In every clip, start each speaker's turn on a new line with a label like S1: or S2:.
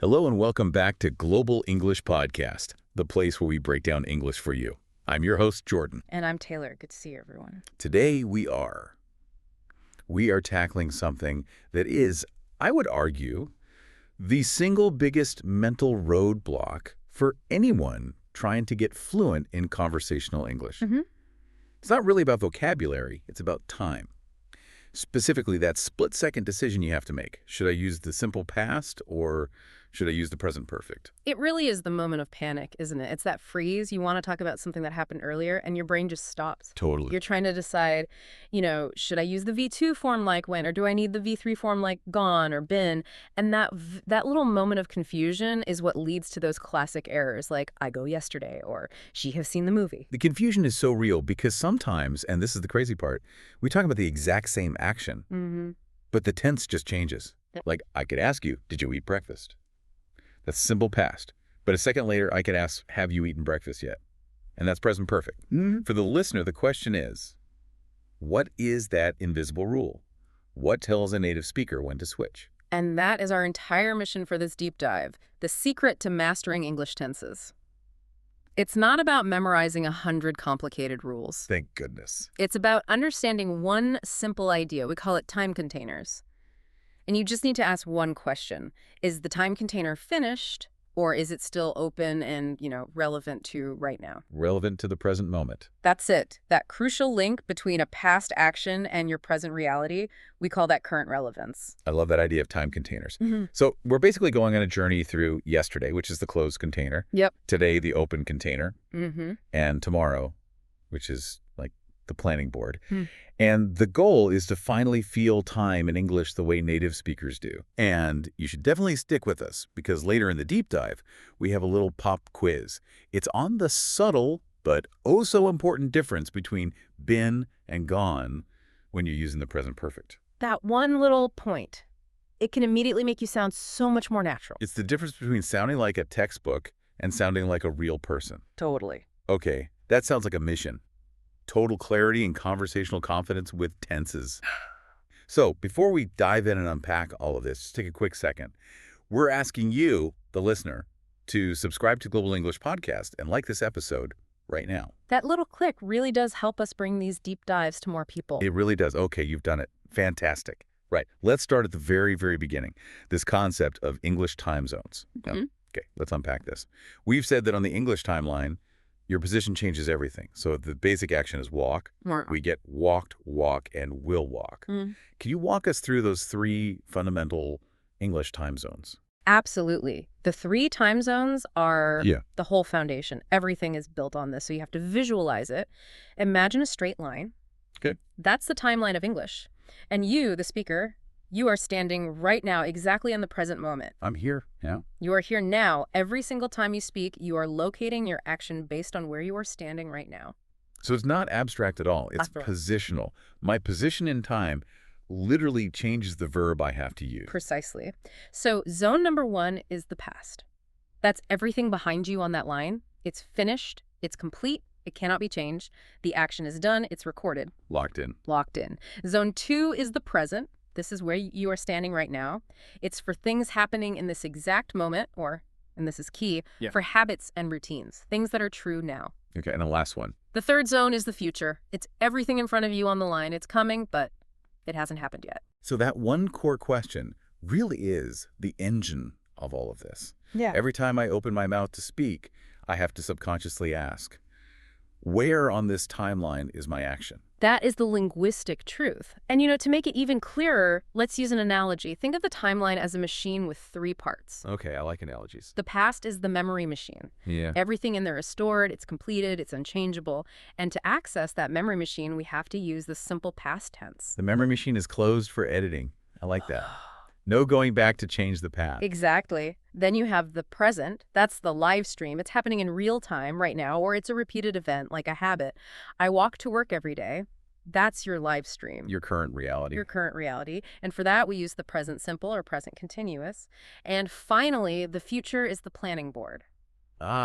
S1: Hello and welcome back to Global English Podcast, the place where we break down English for you. I'm your host, Jordan.
S2: And I'm Taylor. Good to see you, everyone.
S1: Today we are tackling something that is, I would argue, the single biggest mental roadblock for anyone trying to get fluent in conversational English. It's not really about vocabulary, it's about time. Specifically, that split-second decision you have to make. Should I use the simple past or should I use the present perfect?
S2: It really is the moment of panic, isn't it? It's that freeze. You want to talk about something that happened earlier, and your brain just stops.
S1: Totally.
S2: You're trying to decide, should I use the V2 form like when, or do I need the V3 form like gone or been? And that little moment of confusion is what leads to those classic errors like, I go yesterday, or she has seen the movie.
S1: The confusion is so real because sometimes, and this is the crazy part, we talk about the exact same action, but the tense just changes.
S2: Yep.
S1: Like, I could ask you, did you eat breakfast? That's simple past. But a second later, I could ask, have you eaten breakfast yet? And that's present perfect. For the listener, the question is, what is that invisible rule? What tells a native speaker when to switch?
S2: And that is our entire mission for this deep dive, the secret to mastering English tenses. It's not about memorizing 100 complicated rules.
S1: Thank goodness.
S2: It's about understanding one simple idea. We call it time containers. And you just need to ask one question. Is the time container finished, or is it still open and, relevant to right now?
S1: Relevant to the present moment.
S2: That's it. That crucial link between a past action and your present reality, we call that current relevance.
S1: I love that idea of time containers. So we're basically going on a journey through yesterday, which is the closed container.
S2: Yep.
S1: Today, the open container. And tomorrow, which is like the planning board. And the goal is to finally feel time in English the way native speakers do. And you should definitely stick with us because later in the deep dive, we have a little pop quiz. It's on the subtle but oh so important difference between been and gone when you're using the present perfect.
S2: That one little point, it can immediately make you sound so much more natural.
S1: It's the difference between sounding like a textbook and sounding like a real person.
S2: Totally.
S1: Okay, that sounds like a mission. Total clarity and conversational confidence with tenses. So before we dive in and unpack all of this, just take a quick second. We're asking you, the listener, to subscribe to Global English Podcast and like this episode right now.
S2: That little click really does help us bring these deep dives to more people.
S1: It really does. Okay, you've done it. Fantastic. Right. Let's start at the very, very beginning. This concept of English time zones. Okay, let's unpack this. We've said that on the English timeline, your position changes everything. So the basic action is walk. We get walked, walk, and will walk. Can you walk us through those three fundamental English time zones?
S2: Absolutely. The three time zones are the whole foundation. Everything is built on this, so you have to visualize it. Imagine a straight line.
S1: Okay.
S2: That's the timeline of English. And you, the speaker, you are standing right now exactly in the present moment.
S1: I'm here, yeah.
S2: You are here now. Every single time you speak, you are locating your action based on where you are standing right now.
S1: So it's not abstract at all. It's positional. My position in time literally changes the verb I have to use.
S2: Precisely. So zone number one is the past. That's everything behind you on that line. It's finished. It's complete. It cannot be changed. The action is done. It's recorded.
S1: Locked in.
S2: Locked in. Zone two is the present. This is where you are standing right now. It's for things happening in this exact moment, or, and this is key, for habits and routines, things that are true now.
S1: Okay, and the last one.
S2: The third zone is the future. It's everything in front of you on the line. It's coming, but it hasn't happened yet.
S1: So that one core question really is the engine of all of this.
S2: Yeah.
S1: Every time I open my mouth to speak, I have to subconsciously ask, where on this timeline is my action?
S2: That is the linguistic truth. And, to make it even clearer, let's use an analogy. Think of the timeline as a machine with three parts.
S1: Okay, I like analogies.
S2: The past is the memory machine.
S1: Yeah.
S2: Everything in there is stored, it's completed, it's unchangeable. And to access that memory machine, we have to use the simple past tense.
S1: The memory machine is closed for editing. I like that. No going back to change the past.
S2: Exactly. Then you have the present. That's the live stream. It's happening in real time right now, or it's a repeated event like a habit. I walk to work every day. That's your live stream.
S1: Your current reality.
S2: Your current reality. And for that, we use the present simple or present continuous. And finally, the future is the planning board.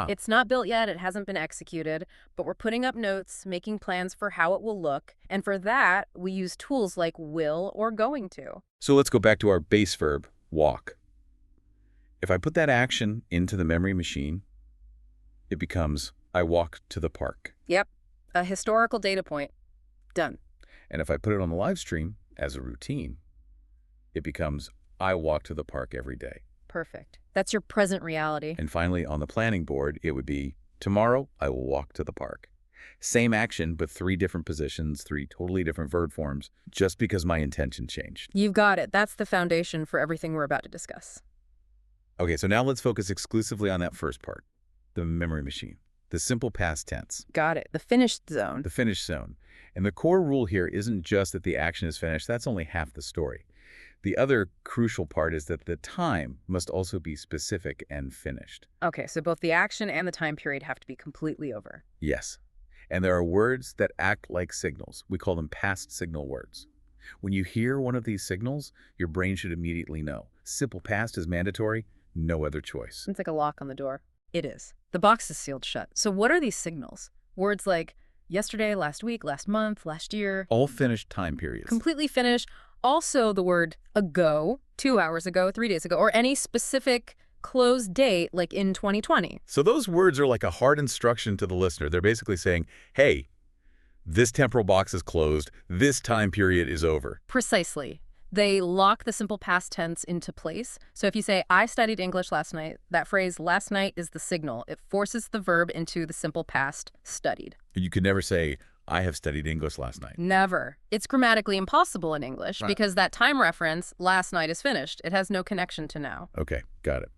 S2: It's not built yet, it hasn't been executed, but we're putting up notes, making plans for how it will look, and for that, we use tools like will or going to.
S1: So let's go back to our base verb, walk. If I put that action into the memory machine, it becomes, I walked to the park.
S2: Yep. A historical data point. Done.
S1: And if I put it on the live stream as a routine, it becomes, I walk to the park every day.
S2: Perfect. That's your present reality.
S1: And finally, on the planning board, it would be, tomorrow, I will walk to the park. Same action, but 3 different positions, 3 totally different verb forms, just because my intention changed.
S2: You've got it. That's the foundation for everything we're about to discuss.
S1: Okay, so now let's focus exclusively on that first part, the memory machine, the simple past tense.
S2: Got it. The finished zone.
S1: The finished zone. And the core rule here isn't just that the action is finished. That's only half the story. The other crucial part is that the time must also be specific and finished.
S2: Okay, so both the action and the time period have to be completely over.
S1: Yes. And there are words that act like signals. We call them past signal words. When you hear one of these signals, your brain should immediately know. Simple past is mandatory, no other choice.
S2: It's like a lock on the door. It is. The box is sealed shut. So what are these signals? Words like yesterday, last week, last month, last year.
S1: All finished time periods.
S2: Completely finished. Also the word ago, 2 hours ago, 3 days ago, or any specific closed date like in 2020.
S1: So those words are like a hard instruction to the listener. They're basically saying, hey, this temporal box is closed. This time period is over.
S2: Precisely. They lock the simple past tense into place. So if you say, I studied English last night, that phrase last night is the signal. It forces the verb into the simple past studied.
S1: You could never say, I have studied English last night.
S2: Never. It's grammatically impossible in English
S1: Right.
S2: because that time reference, last night, is finished. It has no connection to now.
S1: Okay, got it.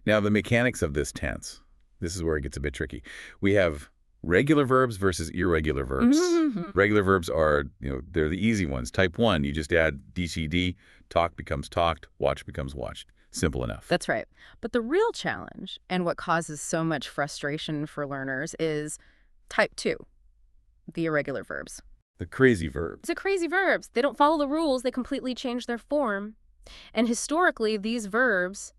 S1: Now, the mechanics of this tense, this is where it gets a bit tricky. We have regular verbs versus irregular verbs. Regular verbs are, they're the easy ones. Type 1, you just add DCD, talk becomes talked, watch becomes watched. Simple enough.
S2: That's right. But the real challenge, and what causes so much frustration for learners, is type 2, the irregular verbs.
S1: The crazy verbs.
S2: These are crazy verbs. They don't follow the rules. They completely change their form. And historically, these verbs,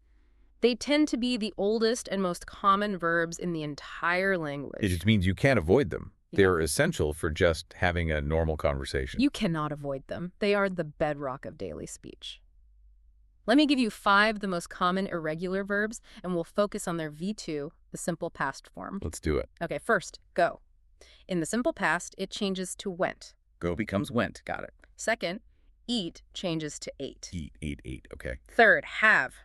S2: they tend to be the oldest and most common verbs in the entire language.
S1: It just means you can't avoid them.
S2: Yeah.
S1: They're essential for just having a normal conversation.
S2: You cannot avoid them. They are the bedrock of daily speech. Let me give you 5 the most common irregular verbs, and we'll focus on their V2, the simple past form.
S1: Let's do it.
S2: Okay, first, go. In the simple past, it changes to went.
S1: Go becomes went. Got it.
S2: Second, eat changes to ate.
S1: Eat, ate. Okay.
S2: Third, have.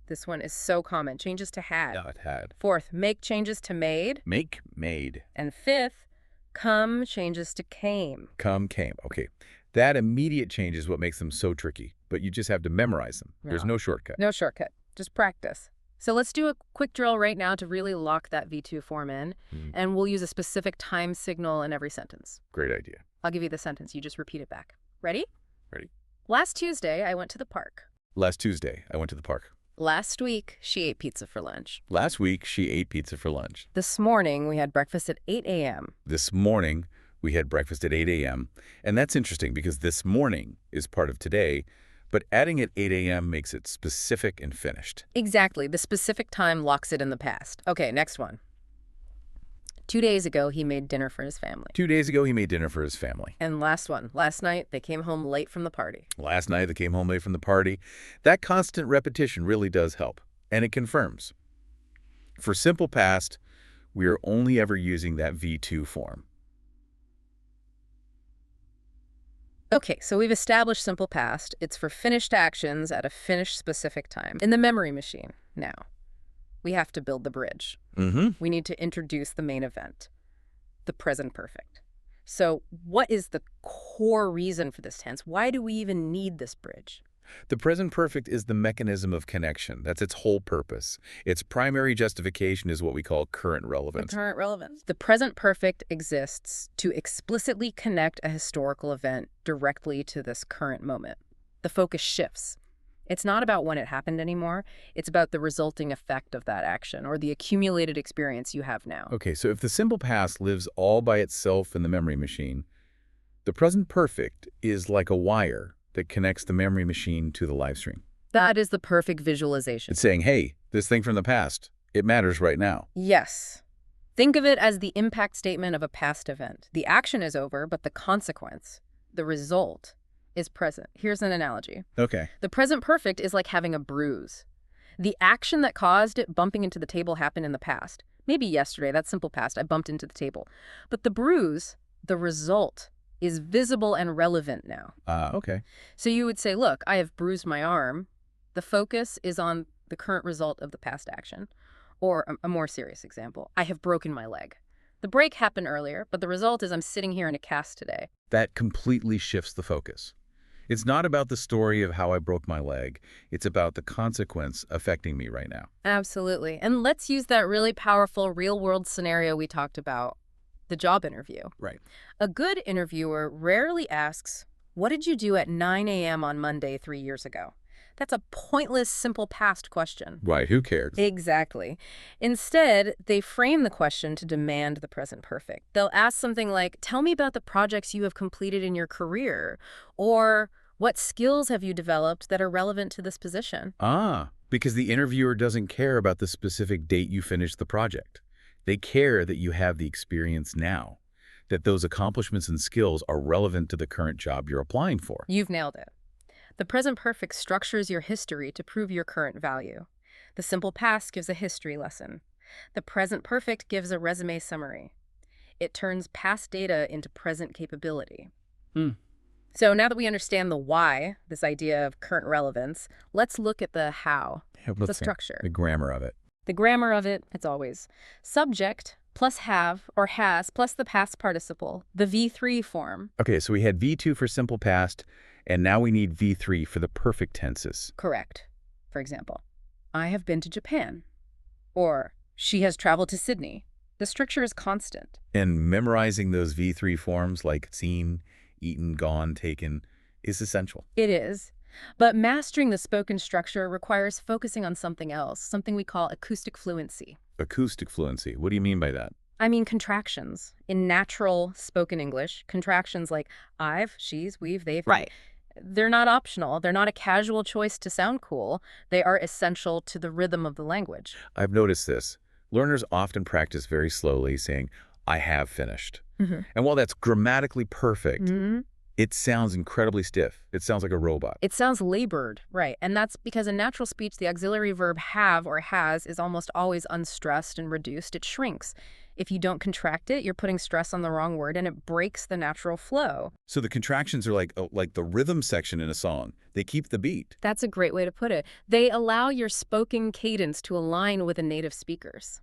S2: This one is so common. Changes to had.
S1: Not had.
S2: Fourth, make changes to made.
S1: Make, made.
S2: And fifth, come changes to came.
S1: Come, came. Okay. That immediate change is what makes them so tricky, but you just have to memorize them. There's no shortcut.
S2: No shortcut. Just practice. So let's do a quick drill right now to really lock that V2 form in, and we'll use a specific time signal in every sentence.
S1: Great idea.
S2: I'll give you the sentence. You just repeat it back. Ready?
S1: Ready.
S2: Last Tuesday, I went to the park.
S1: Last Tuesday, I went to the park.
S2: Last week, she ate pizza for lunch.
S1: Last week, she ate pizza for lunch.
S2: This morning, we had breakfast at 8 a.m.
S1: This morning, we had breakfast at 8 a.m. And that's interesting because this morning is part of today, but adding at 8 a.m. makes it specific and finished.
S2: Exactly. The specific time locks it in the past. Okay, next one. 2 days ago, he made dinner for his family.
S1: 2 days ago, he made dinner for his family.
S2: And last one. Last night, they came home late from the party.
S1: Last night, they came home late from the party. That constant repetition really does help, and it confirms. For simple past, we are only ever using that V2 form.
S2: Okay, so we've established simple past. It's for finished actions at a finished specific time. In the memory machine, now, we have to build the bridge. We need to introduce the main event, the present perfect. So what is the core reason for this tense? Why do we even need this bridge?
S1: The present perfect is the mechanism of connection. That's its whole purpose. Its primary justification is what we call current relevance.
S2: Current relevance. The present perfect exists to explicitly connect a historical event directly to this current moment. The focus shifts. It's not about when it happened anymore. It's about the resulting effect of that action or the accumulated experience you have now.
S1: Okay, so if the simple past lives all by itself in the memory machine, the present perfect is like a wire that connects the memory machine to the live stream.
S2: That is the perfect visualization.
S1: It's saying, hey, this thing from the past, it matters right now.
S2: Yes. Think of it as the impact statement of a past event. The action is over, but the consequence, the result, is present. Here's an analogy.
S1: Okay.
S2: The present perfect is like having a bruise. The action that caused it bumping into the table happened in the past. Maybe yesterday, that's simple past, I bumped into the table. But the bruise, the result, is visible and relevant now.
S1: Okay.
S2: So you would say, look, I have bruised my arm. The focus is on the current result of the past action. Or a more serious example, I have broken my leg. The break happened earlier, but the result is I'm sitting here in a cast today.
S1: That completely shifts the focus. It's not about the story of how I broke my leg. It's about the consequence affecting me right now.
S2: Absolutely. And let's use that really powerful real-world scenario we talked about, the job interview.
S1: Right.
S2: A good interviewer rarely asks, what did you do at 9 a.m. on Monday 3 years ago? That's a pointless, simple past question.
S1: Right, who cares?
S2: Exactly. Instead, they frame the question to demand the present perfect. They'll ask something like, tell me about the projects you have completed in your career, or what skills have you developed that are relevant to this position?
S1: Because the interviewer doesn't care about the specific date you finished the project. They care that you have the experience now, that those accomplishments and skills are relevant to the current job you're applying for.
S2: You've nailed it. The present perfect structures your history to prove your current value. The simple past gives a history lesson. The present perfect gives a resume summary. It turns past data into present capability. So now that we understand the why, this idea of current relevance, let's look at the how, the structure.
S1: The grammar of it.
S2: The grammar of it, it's always subject plus have or has plus the past participle, the V3 form.
S1: Okay, so we had V2 for simple past, and now we need V3 for the perfect tenses.
S2: Correct. For example, I have been to Japan, or she has traveled to Sydney. The structure is constant.
S1: And memorizing those V3 forms like seen, eaten, gone, taken is essential.
S2: It is. But mastering the spoken structure requires focusing on something else, something we call acoustic fluency.
S1: Acoustic fluency. What do you mean by that?
S2: I mean contractions. In natural spoken English, contractions like I've, she's, we've, they've.
S3: Right.
S2: They're not optional. They're not a casual choice to sound cool. They are essential to the rhythm of the language.
S1: I've noticed this. Learners often practice very slowly, saying, I have finished. And while that's grammatically perfect, it sounds incredibly stiff. It sounds like a robot.
S2: It sounds labored, right. And that's because in natural speech, the auxiliary verb have or has is almost always unstressed and reduced. It shrinks. If you don't contract it, you're putting stress on the wrong word and it breaks the natural flow.
S1: So the contractions are like the rhythm section in a song. They keep the beat.
S2: That's a great way to put it. They allow your spoken cadence to align with a native speaker's.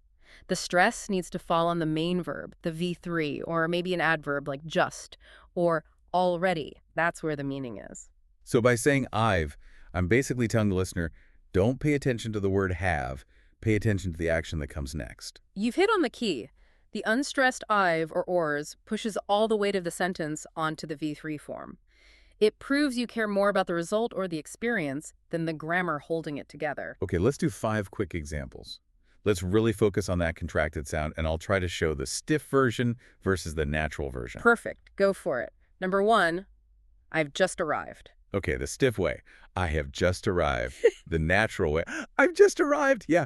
S2: The stress needs to fall on the main verb, the V3, or maybe an adverb like just, or already. That's where the meaning is.
S1: So by saying I'm basically telling the listener, don't pay attention to the word have, pay attention to the action that comes next.
S2: You've hit on the key. The unstressed I've or ors pushes all the weight of the sentence onto the V3 form. It proves you care more about the result or the experience than the grammar holding it together.
S1: Okay, let's do 5 quick examples. Let's really focus on that contracted sound, and I'll try to show the stiff version versus the natural version.
S2: Perfect. Go for it. Number 1, I've just arrived.
S1: Okay, the stiff way. I have just arrived. The natural way. I've just arrived. Yeah,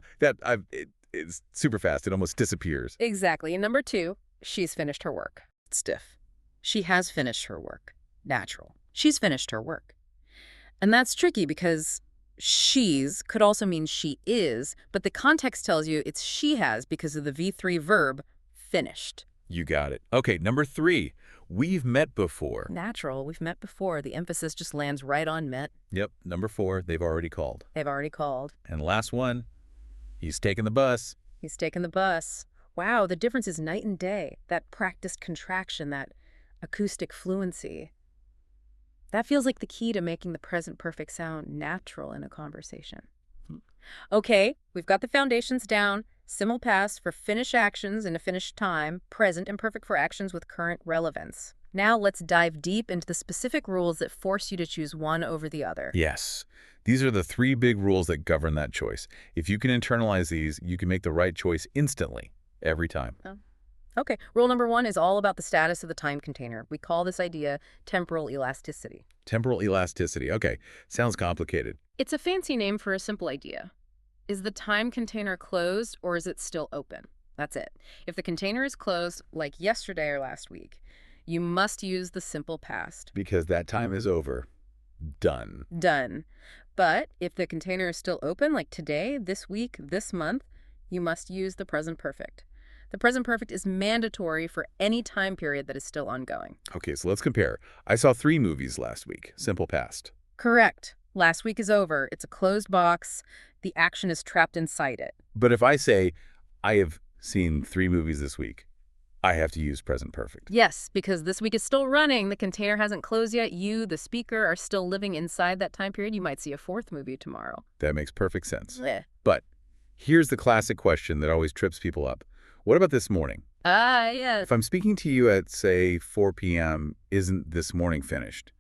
S1: it's super fast. It almost disappears.
S2: Exactly. And number 2, she's finished her work. Stiff. She has finished her work. Natural. She's finished her work. And that's tricky because she's could also mean she is, but the context tells you it's she has because of the V3 verb finished.
S1: You got it. Okay, number 3. We've met before.
S2: Natural. We've met before. The emphasis just lands right on met.
S1: Yep. Number 4. They've already called.
S2: They've already called.
S1: And last one. He's taken the bus.
S2: He's taken the bus. Wow, the difference is night and day. That practiced contraction, that acoustic fluency. That feels like the key to making the present perfect sound natural in a conversation. Okay, we've got the foundations down. Simul past for finished actions in a finished time, present and perfect for actions with current relevance. Now let's dive deep into the specific rules that force you to choose one over the other.
S1: Yes. These are the 3 big rules that govern that choice. If you can internalize these, you can make the right choice instantly, every time.
S2: Okay, rule number 1 is all about the status of the time container. We call this idea temporal elasticity.
S1: Temporal elasticity. Okay, sounds complicated.
S2: It's a fancy name for a simple idea. Is the time container closed or is it still open? That's it. If the container is closed, like yesterday or last week, you must use the simple past.
S1: Because that time is over. Done.
S2: Done. But if the container is still open, like today, this week, this month, you must use the present perfect. The present perfect is mandatory for any time period that is still ongoing.
S1: Okay, so let's compare. I saw 3 movies last week. Simple past.
S2: Correct. Last week is over. It's a closed box. The action is trapped inside it.
S1: But if I say, I have seen 3 movies this week, I have to use present perfect.
S2: Yes, because this week is still running. The container hasn't closed yet. You, the speaker, are still living inside that time period. You might see a 4th movie tomorrow.
S1: That makes perfect sense.
S2: Blech.
S1: But here's the classic question that always trips people up. What about this morning?
S2: Yes.
S1: If I'm speaking to you at, say, 4 p.m., isn't this morning finished?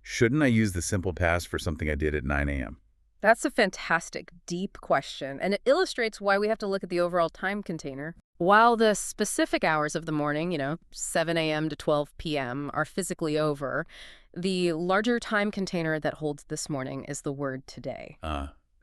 S1: Shouldn't I use the simple past for something I did at 9 a.m.?
S2: That's a fantastic, deep question, and it illustrates why we have to look at the overall time container. While the specific hours of the morning, 7 a.m. to 12 p.m., are physically over, the larger time container that holds this morning is the word today.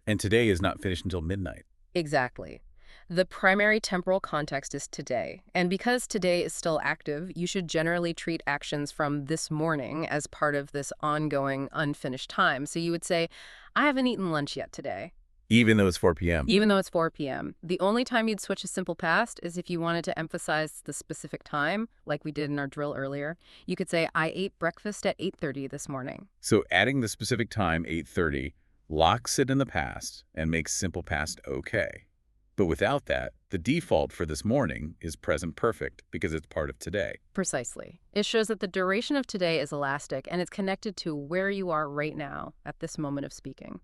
S1: And today is not finished until midnight.
S2: Exactly. The primary temporal context is today, and because today is still active, you should generally treat actions from this morning as part of this ongoing, unfinished time. So you would say, I haven't eaten lunch yet today.
S1: Even though it's 4 p.m.?
S2: Even though it's 4 p.m. The only time you'd switch to simple past is if you wanted to emphasize the specific time, like we did in our drill earlier. You could say, I ate breakfast at 8:30 this morning.
S1: So adding the specific time, 8:30, locks it in the past and makes simple past okay. But without that, the default for this morning is present perfect because it's part of today.
S2: Precisely. It shows that the duration of today is elastic and it's connected to where you are right now at this moment of speaking.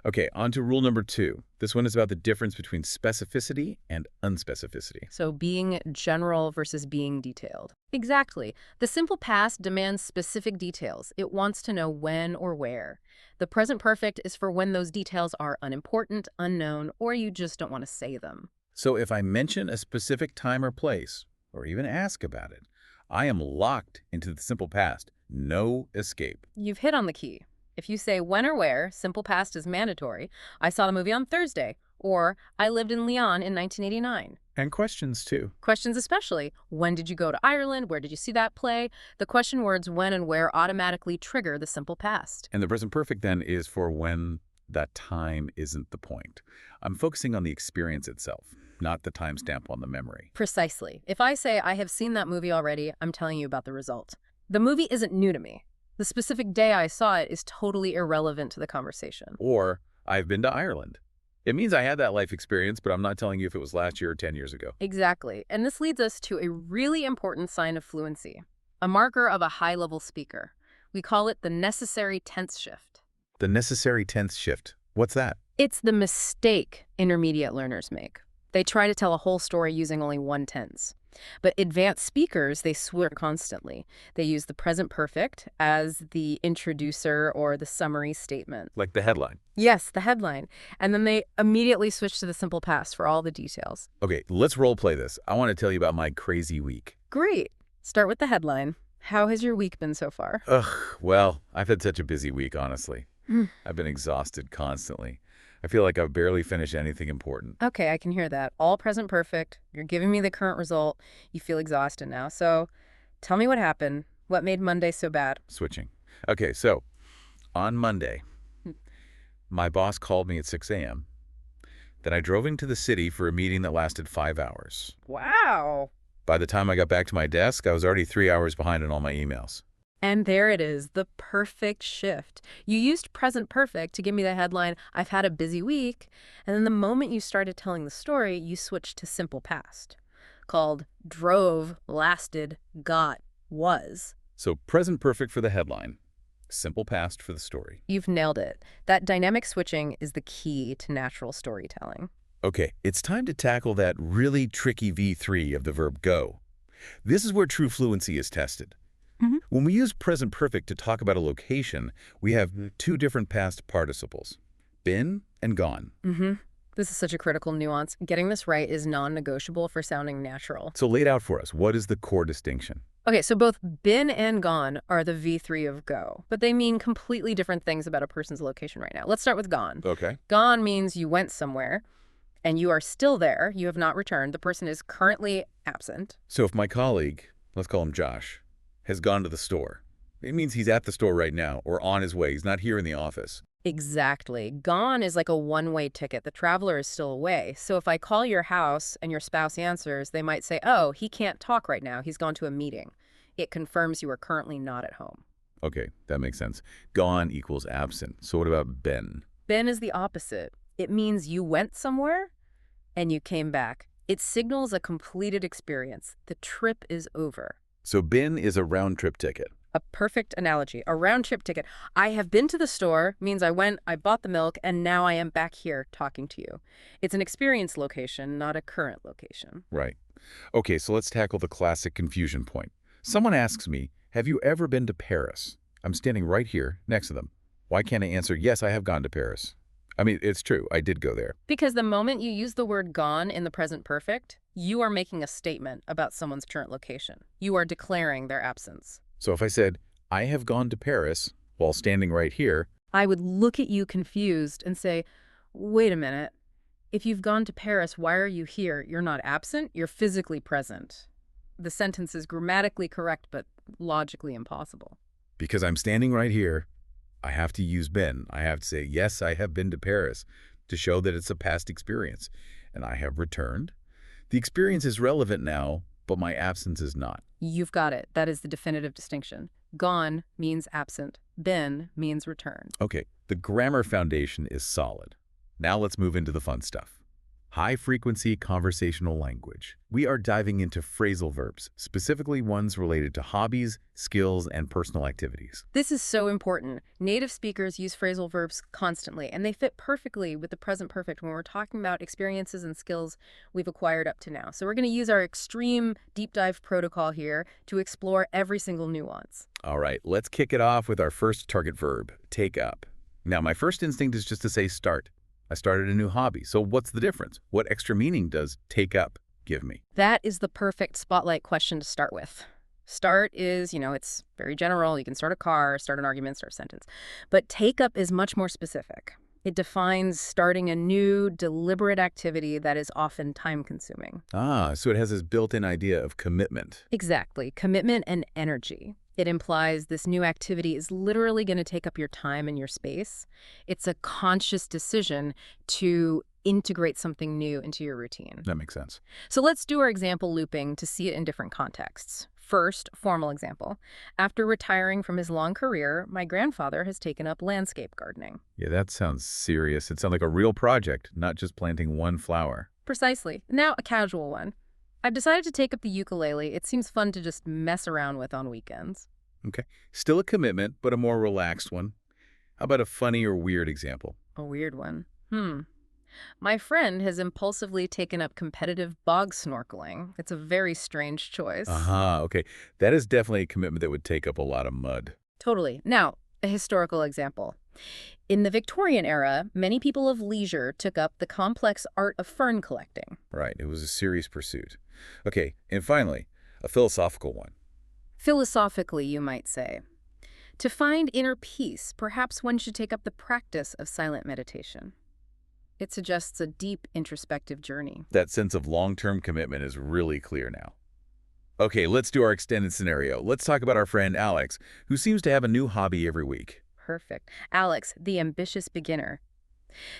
S1: Okay, on to rule number 2. This one is about the difference between specificity and unspecificity.
S2: So being general versus being detailed. Exactly. The simple past demands specific details. It wants to know when or where. The present perfect is for when those details are unimportant, unknown, or you just don't want to say them.
S1: So if I mention a specific time or place, or even ask about it, I am locked into the simple past. No escape.
S2: You've hit on the key. If you say when or where, simple past is mandatory. I saw the movie on Thursday, or I lived in Lyon in 1989.
S1: And questions, too.
S2: Questions especially. When did you go to Ireland? Where did you see that play? The question words when and where automatically trigger the simple past.
S1: And the present perfect, then, is for when that time isn't the point. I'm focusing on the experience itself, not the timestamp on the memory.
S2: Precisely. If I say I have seen that movie already, I'm telling you about the result. The movie isn't new to me. The specific day I saw it is totally irrelevant to the conversation.
S1: Or, I've been to Ireland. It means I had that life experience, but I'm not telling you if it was last year or 10 years ago.
S2: Exactly. And this leads us to a really important sign of fluency, a marker of a high-level speaker. We call it the necessary tense shift.
S1: The necessary tense shift. What's that?
S2: It's the mistake intermediate learners make. They try to tell a whole story using only one tense. But advanced speakers, they switch constantly. They use the present perfect as the introducer or the summary statement.
S1: Like the headline.
S2: Yes, the headline. And then they immediately switch to the simple past for all the details.
S1: Okay, let's role play this. I want to tell you about my crazy week.
S2: Great. Start with the headline. How has your week been so far?
S1: Well, I've had such a busy week, honestly. I've been exhausted constantly. I feel like I've barely finished anything important.
S2: Okay, I can hear that. All present perfect. You're giving me the current result. You feel exhausted now. So tell me what happened. What made Monday so bad?
S1: Switching. Okay, so on Monday, my boss called me at 6 a.m. Then I drove into the city for a meeting that lasted 5 hours.
S2: Wow.
S1: By the time I got back to my desk, I was already 3 hours behind in all my emails.
S2: And there it is, the perfect shift. You used present perfect to give me the headline, I've had a busy week, and then the moment you started telling the story, you switched to simple past, called drove, lasted, got, was.
S1: So present perfect for the headline, simple past for the story.
S2: You've nailed it. That dynamic switching is the key to natural storytelling.
S1: Okay, it's time to tackle that really tricky V3 of the verb go. This is where true fluency is tested. When we use present perfect to talk about a location, we have 2 different past participles, been and gone.
S2: This is such a critical nuance. Getting this right is non-negotiable for sounding natural.
S1: So lay it out for us. What is the core distinction?
S2: Okay, so both been and gone are the V3 of go, but they mean completely different things about a person's location right now. Let's start with gone.
S1: Okay.
S2: Gone means you went somewhere, and you are still there. You have not returned. The person is currently absent.
S1: So if my colleague, let's call him Josh, has gone to the store, It means he's at the store right now or on his way. He's not here in the office.
S2: Exactly. Gone is like a one-way ticket. The traveler is still away. So if I call your house and your spouse answers, they might say, oh, he can't talk right now. He's gone to a meeting. It confirms you are currently not at home.
S1: Okay, that makes sense. Gone equals absent. So what about been?
S2: Been is the opposite. It means you went somewhere and you came back. It signals a completed experience. The trip is over.
S1: So been is a round-trip ticket.
S2: A perfect analogy. A round-trip ticket. I have been to the store means I went, I bought the milk, and now I am back here talking to you. It's an experience location, not a current location.
S1: Right. Okay, so let's tackle the classic confusion point. Someone asks me, have you ever been to Paris? I'm standing right here next to them. Why can't I answer, yes, I have gone to Paris? I mean, it's true. I did go there.
S2: Because the moment you use the word gone in the present perfect, you are making a statement about someone's current location. You are declaring their absence.
S1: So if I said, I have gone to Paris while standing right here,
S2: I would look at you confused and say, wait a minute. If you've gone to Paris, why are you here? You're not absent, you're physically present. The sentence is grammatically correct, but logically impossible.
S1: because I'm standing right here, I have to use been. I have to say, yes, I have been to Paris to show that it's a past experience. And I have returned. The experience is relevant now, but my absence is not.
S2: You've got it. That is the definitive distinction. Gone means absent. Been means returned.
S1: Okay, the grammar foundation is solid. Now let's move into the fun stuff. High-frequency conversational language. We are diving into phrasal verbs, specifically ones related to hobbies, skills, and personal activities.
S2: This is so important. Native speakers use phrasal verbs constantly, and they fit perfectly with the present perfect when we're talking about experiences and skills we've acquired up to now. So we're going to use our extreme deep dive protocol here to explore every single nuance.
S1: All right, let's kick it off with our first target verb, take up. Now, my first instinct is just to say start. I started a new hobby, so what's the difference? What extra meaning does take up give me?
S2: That is the perfect spotlight question to start with. Start is, it's very general. You can start a car, start an argument, start a sentence. But take up is much more specific. It defines starting a new, deliberate activity that is often time-consuming.
S1: Ah, so it has this built-in idea of commitment.
S2: Exactly. Commitment and energy. It implies this new activity is literally going to take up your time and your space. It's a conscious decision to integrate something new into your routine.
S1: That makes sense.
S2: So let's do our example looping to see it in different contexts. First, formal example. After retiring from his long career, my grandfather has taken up landscape gardening.
S1: Yeah, that sounds serious. It sounds like a real project, not just planting one flower.
S2: Precisely. Now, a casual one. I've decided to take up the ukulele. It seems fun to just mess around with on weekends.
S1: Okay. Still a commitment, but a more relaxed one. How about a funny or weird example?
S2: A weird one. My friend has impulsively taken up competitive bog snorkeling. It's a very strange choice.
S1: Okay. That is definitely a commitment that would take up a lot of mud.
S2: Totally. Now, a historical example. In the Victorian era, many people of leisure took up the complex art of fern collecting.
S1: Right. It was a serious pursuit. Okay. And finally, a philosophical one.
S2: Philosophically, you might say. To find inner peace, perhaps one should take up the practice of silent meditation. It suggests a deep introspective journey.
S1: That sense of long-term commitment is really clear now. Okay, let's do our extended scenario. Let's talk about our friend Alex, who seems to have a new hobby every week.
S2: Perfect. Alex, the ambitious beginner.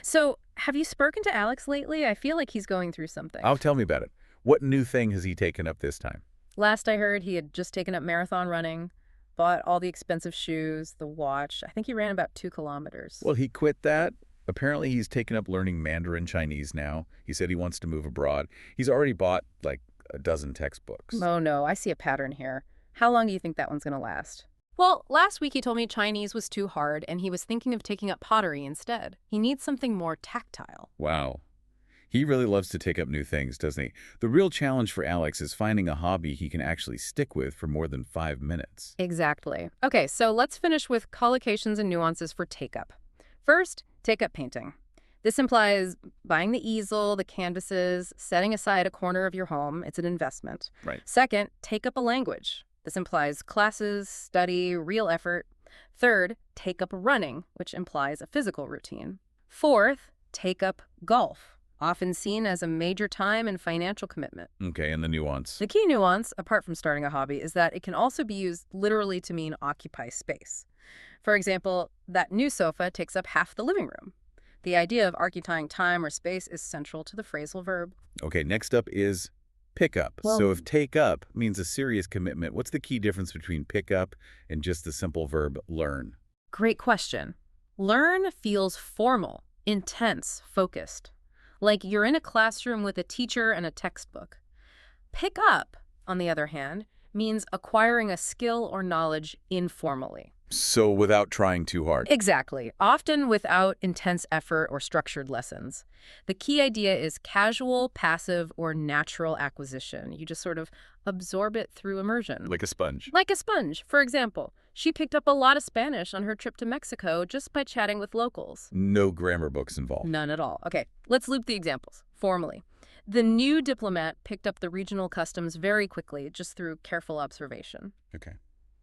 S2: So, have you spoken to Alex lately? I feel like he's going through something.
S1: Oh, tell me about it. What new thing has he taken up this time?
S2: Last I heard, he had just taken up marathon running, bought all the expensive shoes, the watch. I think he ran about 2 kilometers.
S1: Well, he quit that. Apparently, he's taken up learning Mandarin Chinese now. He said he wants to move abroad. He's already bought, like, a dozen textbooks.
S2: Oh, no, I see a pattern here. How long do you think that one's going to last? Well, last week he told me Chinese was too hard, and he was thinking of taking up pottery instead. He needs something more tactile.
S1: Wow. He really loves to take up new things, doesn't he? The real challenge for Alex is finding a hobby he can actually stick with for more than 5 minutes.
S2: Exactly. Okay, so let's finish with collocations and nuances for take-up. First, take-up painting. This implies buying the easel, the canvases, setting aside a corner of your home. It's an investment.
S1: Right.
S2: Second, take up a language. This implies classes, study, real effort. Third, take up running, which implies a physical routine. Fourth, take up golf. often seen as a major time and financial commitment.
S1: Okay, and the nuance.
S2: The key nuance, apart from starting a hobby, is that it can also be used literally to mean occupy space. For example, that new sofa takes up half the living room. The idea of occupying time or space is central to the phrasal verb.
S1: Okay, next up is pick up.
S2: Well,
S1: So if take up means a serious commitment, what's the key difference between pick up and just the simple verb learn?
S2: great question. Learn feels formal, intense, focused. Like you're in a classroom with a teacher and a textbook. Pick up, on the other hand, means acquiring a skill or knowledge informally.
S1: So without trying too hard.
S2: Exactly, often without intense effort or structured lessons. The key idea is casual, passive, or natural acquisition. You just sort of absorb it through immersion.
S1: Like a sponge.
S2: Like a sponge, for example. She picked up a lot of Spanish on her trip to Mexico just by chatting with locals.
S1: No grammar books involved.
S2: None at all. Okay, let's loop the examples formally. The new diplomat picked up the regional customs very quickly, just through careful observation.
S1: Okay.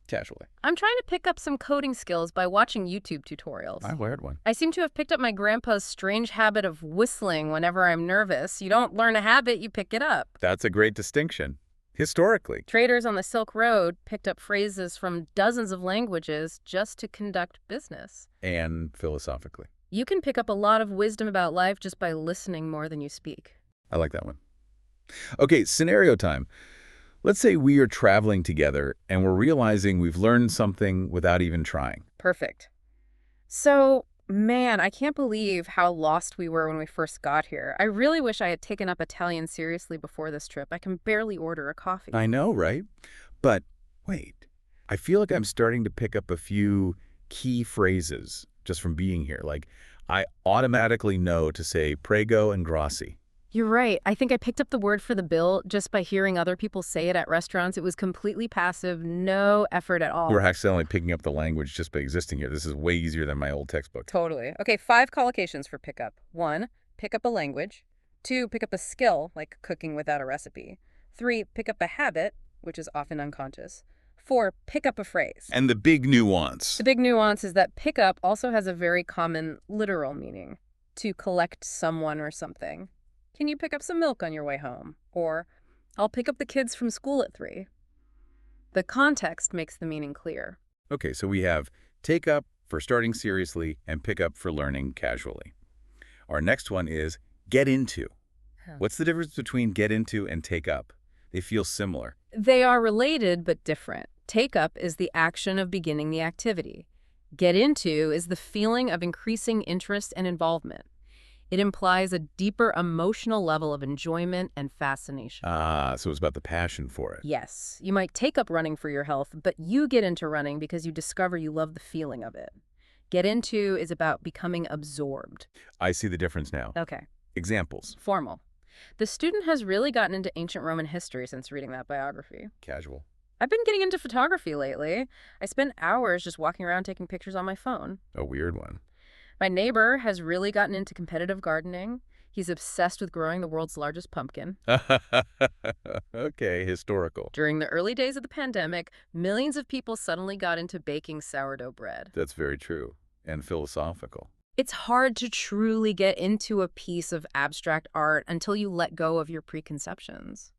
S1: Casually.
S2: I'm trying to pick up some coding skills by watching YouTube tutorials.
S1: I learned one.
S2: I seem to have picked up my grandpa's strange habit of whistling whenever I'm nervous. You don't learn a habit, you pick it up.
S1: That's a great distinction. Historically.
S2: Traders on the Silk Road picked up phrases from dozens of languages just to conduct business.
S1: And philosophically.
S2: You can pick up a lot of wisdom about life just by listening more than you speak.
S1: I like that one. Okay, scenario time. Let's say we are traveling together and we're realizing we've learned something without even trying.
S2: Perfect. So, man, I can't believe how lost we were when we first got here. I really wish I had taken up Italian seriously before this trip. I can barely order a coffee.
S1: I know, right? But wait, I feel like I'm starting to pick up a few key phrases just from being here. Like, I automatically know to say prego and grassi.
S2: You're right. I think I picked up the word for the bill just by hearing other people say it at restaurants. It was completely passive, no effort at all.
S1: We're accidentally picking up the language just by existing here. This is way easier than my old textbook.
S2: Totally. Okay, 5 collocations for pickup. 1, pick up a language. 2, pick up a skill, like cooking without a recipe. 3, pick up a habit, which is often unconscious. 4, pick up a phrase.
S1: And the big nuance.
S2: The big nuance is that pick up also has a very common literal meaning, to collect someone or something. Can you pick up some milk on your way home? Or, I'll pick up the kids from school at 3. The context makes the meaning clear.
S1: Okay, so we have take up for starting seriously and pick up for learning casually. Our next one is get into. What's the difference between get into and take up? They feel similar.
S2: They are related but different. Take up is the action of beginning the activity. Get into is the feeling of increasing interest and involvement. It implies a deeper emotional level of enjoyment and fascination.
S1: Ah, so it's about the passion for it.
S2: Yes, you might take up running for your health, but you get into running because you discover you love the feeling of it. Get into is about becoming absorbed.
S1: I see the difference now.
S2: Okay.
S1: Examples.
S2: Formal. The student has really gotten into ancient Roman history since reading that biography.
S1: Casual.
S2: I've been getting into photography lately. I spend hours just walking around taking pictures on my phone.
S1: A weird one.
S2: My neighbor has really gotten into competitive gardening. He's obsessed with growing the world's largest pumpkin.
S1: Okay, historical.
S2: During the early days of the pandemic, millions of people suddenly got into baking sourdough bread.
S1: That's very true. And philosophical.
S2: It's hard to truly get into a piece of abstract art until you let go of your preconceptions.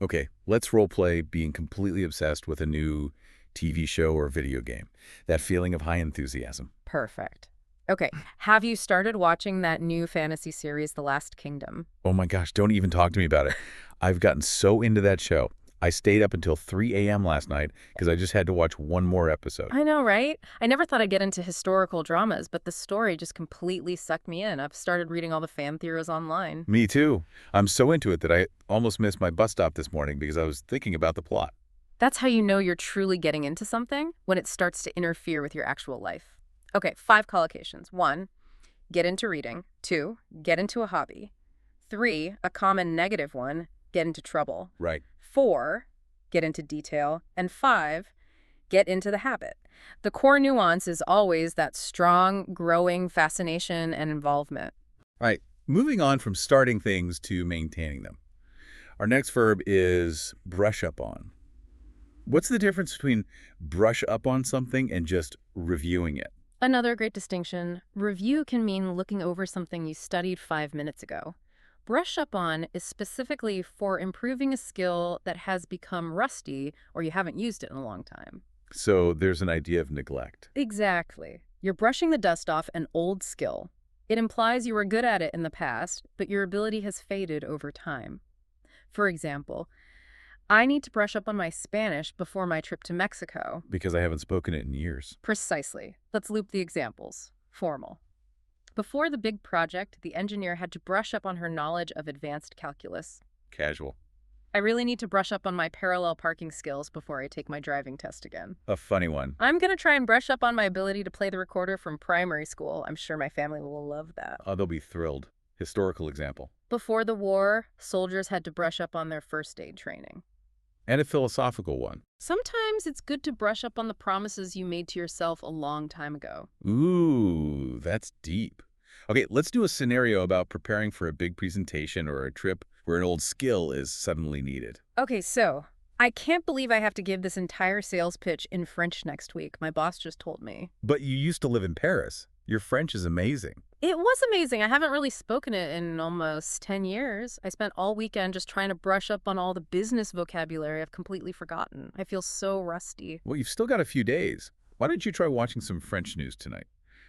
S1: Okay, let's role play being completely obsessed with a new TV show or video game. That feeling of high enthusiasm.
S2: Perfect. Okay, have you started watching that new fantasy series, The Last Kingdom?
S1: Oh my gosh, don't even talk to me about it. I've gotten so into that show. I stayed up until 3 a.m. last night because I just had to watch one more episode.
S2: I know, right? I never thought I'd get into historical dramas, but the story just completely sucked me in. I've started reading all the fan theories online.
S1: Me too. I'm so into it that I almost missed my bus stop this morning because I was thinking about the plot.
S2: That's how you know you're truly getting into something, when it starts to interfere with your actual life. Okay, 5 collocations. 1, get into reading. 2, get into a hobby. 3, a common negative one, get into trouble.
S1: Right.
S2: 4, get into detail. And 5, get into the habit. The core nuance is always that strong, growing fascination and involvement.
S1: All right, moving on from starting things to maintaining them. Our next verb is brush up on. What's the difference between brush up on something and just reviewing it?
S2: Another great distinction, review can mean looking over something you studied 5 minutes ago. Brush up on is specifically for improving a skill that has become rusty or you haven't used it in a long time.
S1: So there's an idea of neglect.
S2: Exactly. You're brushing the dust off an old skill. It implies you were good at it in the past, but your ability has faded over time. For example, I need to brush up on my Spanish before my trip to Mexico.
S1: Because I haven't spoken it in years.
S2: Precisely. Let's loop the examples. Formal. Before the big project, the engineer had to brush up on her knowledge of advanced calculus.
S1: Casual.
S2: I really need to brush up on my parallel parking skills before I take my driving test again.
S1: A funny one.
S2: I'm going to try and brush up on my ability to play the recorder from primary school. I'm sure my family will love that.
S1: Oh, they'll be thrilled. Historical example.
S2: Before the war, soldiers had to brush up on their first aid training.
S1: And a philosophical one.
S2: Sometimes it's good to brush up on the promises you made to yourself a long time ago.
S1: Ooh, that's deep. Okay, let's do a scenario about preparing for a big presentation or a trip where an old skill is suddenly needed.
S2: Okay, so I can't believe I have to give this entire sales pitch in French next week. My boss just told me.
S1: But you used to live in Paris. Your French is amazing.
S2: It was amazing. I haven't really spoken it in almost 10 years. I spent all weekend just trying to brush up on all the business vocabulary I've completely forgotten. I feel so rusty.
S1: Well, you've still got a few days. Why don't you try watching some French news tonight?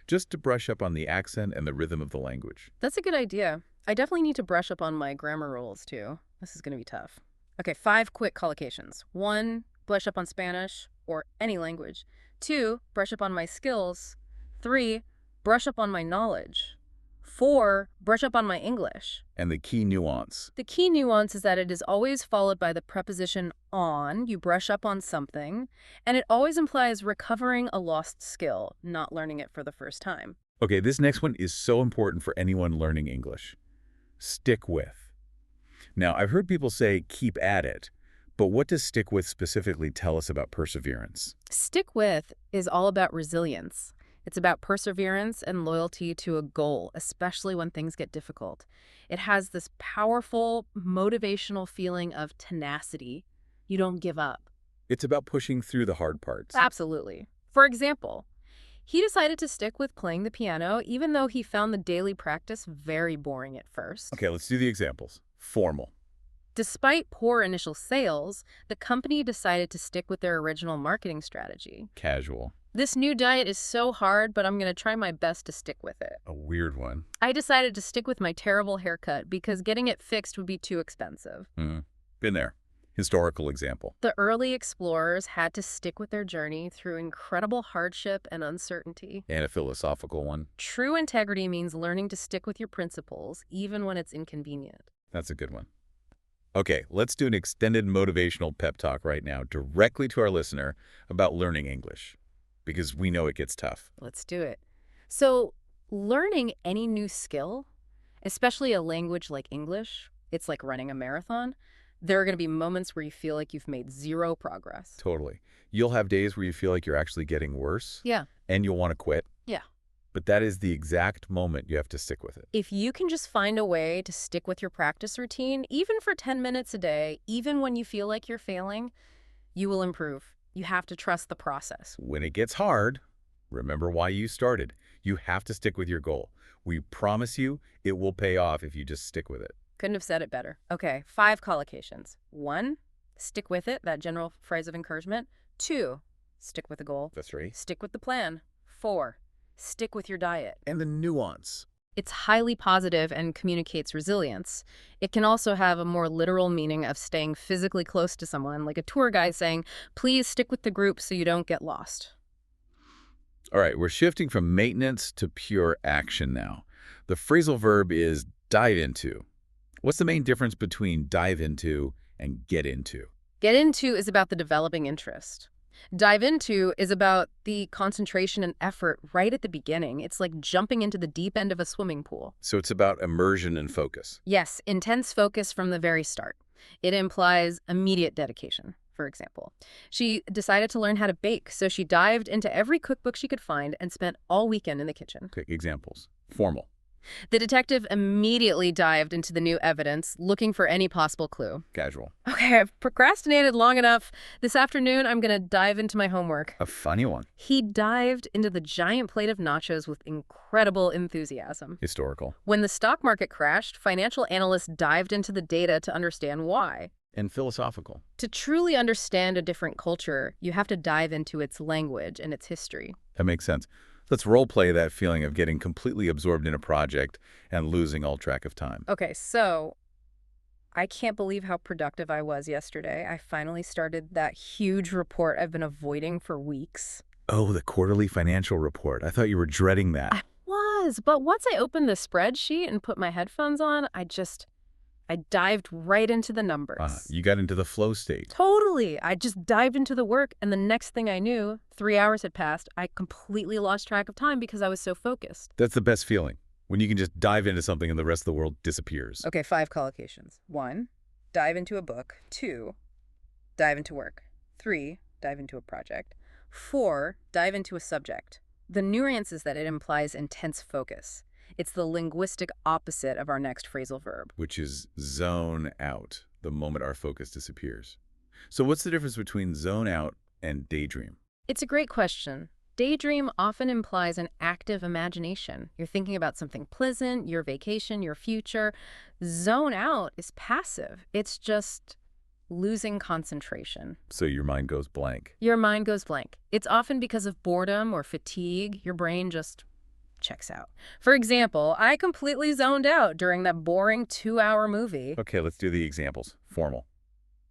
S1: Just to brush up on the accent and the rhythm of the language.
S2: That's a good idea. I definitely need to brush up on my grammar rules, too. This is going to be tough. Okay, 5 quick collocations. 1, brush up on Spanish or any language. 2, brush up on my skills. 3, brush up on my knowledge. 4, brush up on my English.
S1: And the key nuance.
S2: The key nuance is that it is always followed by the preposition on. You brush up on something, and it always implies recovering a lost skill, not learning it for the first time.
S1: Okay, this next one is so important for anyone learning English. Stick with. Now, I've heard people say keep at it, but what does stick with specifically tell us about perseverance?
S2: Stick with is all about resilience. It's about perseverance and loyalty to a goal, especially when things get difficult. It has this powerful, motivational feeling of tenacity. You don't give up.
S1: It's about pushing through the hard parts.
S2: Absolutely. For example, he decided to stick with playing the piano even though he found the daily practice very boring at first.
S1: Okay, let's do the examples. Formal.
S2: Despite poor initial sales, the company decided to stick with their original marketing strategy.
S1: Casual.
S2: This new diet is so hard, but I'm going to try my best to stick with it.
S1: A weird one.
S2: I decided to stick with my terrible haircut because getting it fixed would be too expensive.
S1: Been there. Historical example.
S2: The early explorers had to stick with their journey through incredible hardship and uncertainty.
S1: And a philosophical one.
S2: True integrity means learning to stick with your principles, even when it's inconvenient.
S1: That's a good one. Okay, let's do an extended motivational pep talk right now directly to our listener about learning English, because we know it gets tough.
S2: Let's do it. So, learning any new skill, especially a language like English, it's like running a marathon. There are going to be moments where you feel like you've made zero progress.
S1: Totally. You'll have days where you feel like you're actually getting worse.
S2: Yeah.
S1: And you'll want to quit.
S2: Yeah.
S1: But that is the exact moment you have to stick with it.
S2: If you can just find a way to stick with your practice routine, even for 10 minutes a day, even when you feel like you're failing, you will improve. You have to trust the process.
S1: When it gets hard, remember why you started. You have to stick with your goal. We promise you it will pay off if you just stick with it.
S2: Couldn't have said it better. Okay, 5 collocations. 1, stick with it, that general phrase of encouragement. 2, stick with the goal.
S1: That's right.
S2: Stick with the plan. 4, stick with your diet.
S1: And the nuance.
S2: It's highly positive and communicates resilience. It can also have a more literal meaning of staying physically close to someone, like a tour guide saying, please stick with the group so you don't get lost.
S1: All right, we're shifting from maintenance to pure action now. The phrasal verb is dive into. What's the main difference between dive into and get into?
S2: Get into is about the developing interest. Dive into is about the concentration and effort right at the beginning. It's like jumping into the deep end of a swimming pool.
S1: So it's about immersion and focus.
S2: Yes, intense focus from the very start. It implies immediate dedication, for example. She decided to learn how to bake, so she dived into every cookbook she could find and spent all weekend in the kitchen.
S1: Okay, examples. Formal.
S2: The detective immediately dived into the new evidence, looking for any possible clue.
S1: Casual.
S2: Okay, I've procrastinated long enough. This afternoon, I'm going to dive into my homework.
S1: A funny one.
S2: He dived into the giant plate of nachos with incredible enthusiasm.
S1: Historical.
S2: When the stock market crashed, financial analysts dived into the data to understand why.
S1: And philosophical.
S2: To truly understand a different culture, you have to dive into its language and its history.
S1: That makes sense. Let's role play that feeling of getting completely absorbed in a project and losing all track of time.
S2: Okay, so I can't believe how productive I was yesterday. I finally started that huge report I've been avoiding for weeks.
S1: Oh, the quarterly financial report. I thought you were dreading that.
S2: I was, but once I opened the spreadsheet and put my headphones on, I dived right into the numbers.
S1: You got into the flow state.
S2: Totally. I just dived into the work, and the next thing I knew, 3 hours had passed. I completely lost track of time because I was so focused.
S1: That's the best feeling, when you can just dive into something and the rest of the world disappears.
S2: Okay, 5 collocations. 1, dive into a book. 2, dive into work. 3, dive into a project. 4, dive into a subject. The nuance is that it implies intense focus. It's the linguistic opposite of our next phrasal verb.
S1: Which is zone out, the moment our focus disappears. So what's the difference between zone out and daydream?
S2: It's a great question. Daydream often implies an active imagination. You're thinking about something pleasant, your vacation, your future. Zone out is passive. It's just losing concentration.
S1: So your mind goes blank.
S2: Your mind goes blank. It's often because of boredom or fatigue. Your brain just checks out. For example, I completely zoned out during that boring 2-hour movie.
S1: Okay, let's do the examples. Formal.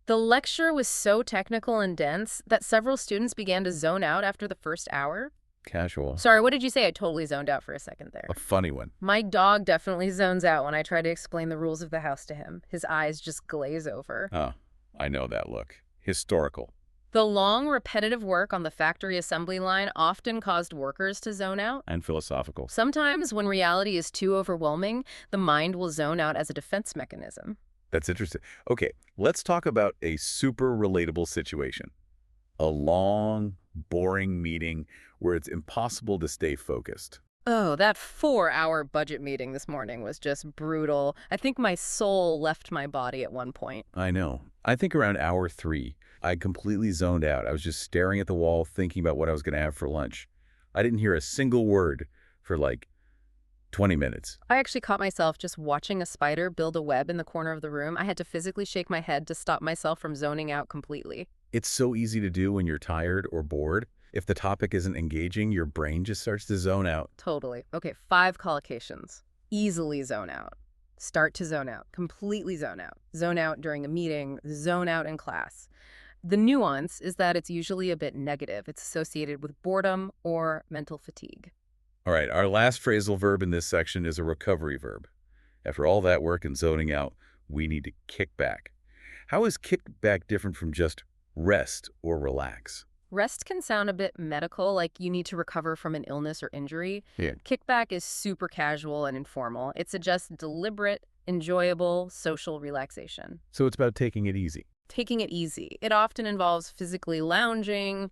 S2: The lecture was so technical and dense that several students began to zone out after the first hour.
S1: Casual.
S2: Sorry, what did you say? I totally zoned out for a second there.
S1: A funny one.
S2: My dog definitely zones out when I try to explain the rules of the house to him. His eyes just glaze over.
S1: Oh, I know that look. Historical.
S2: The long, repetitive work on the factory assembly line often caused workers to zone out.
S1: And philosophical.
S2: Sometimes, when reality is too overwhelming, the mind will zone out as a defense mechanism.
S1: That's interesting. Okay, let's talk about a super relatable situation. A long, boring meeting where it's impossible to stay focused.
S2: Oh, that 4-hour budget meeting this morning was just brutal. I think my soul left my body at one point.
S1: I know. I think around hour 3, I completely zoned out. I was just staring at the wall, thinking about what I was going to have for lunch. I didn't hear a single word for like 20 minutes.
S2: I actually caught myself just watching a spider build a web in the corner of the room. I had to physically shake my head to stop myself from zoning out completely.
S1: It's so easy to do when you're tired or bored. If the topic isn't engaging, your brain just starts to zone out.
S2: Totally. Okay, 5 collocations. Easily zone out. Start to zone out. Completely zone out. Zone out during a meeting. Zone out in class. The nuance is that it's usually a bit negative. It's associated with boredom or mental fatigue.
S1: All right, our last phrasal verb in this section is a recovery verb. After all that work and zoning out, we need to kick back. How is kick back different from just rest or relax?
S2: Rest can sound a bit medical, like you need to recover from an illness or injury.
S1: Yeah.
S2: Kickback is super casual and informal. It suggests deliberate, enjoyable, social relaxation.
S1: So it's about taking it easy.
S2: Taking it easy. It often involves physically lounging,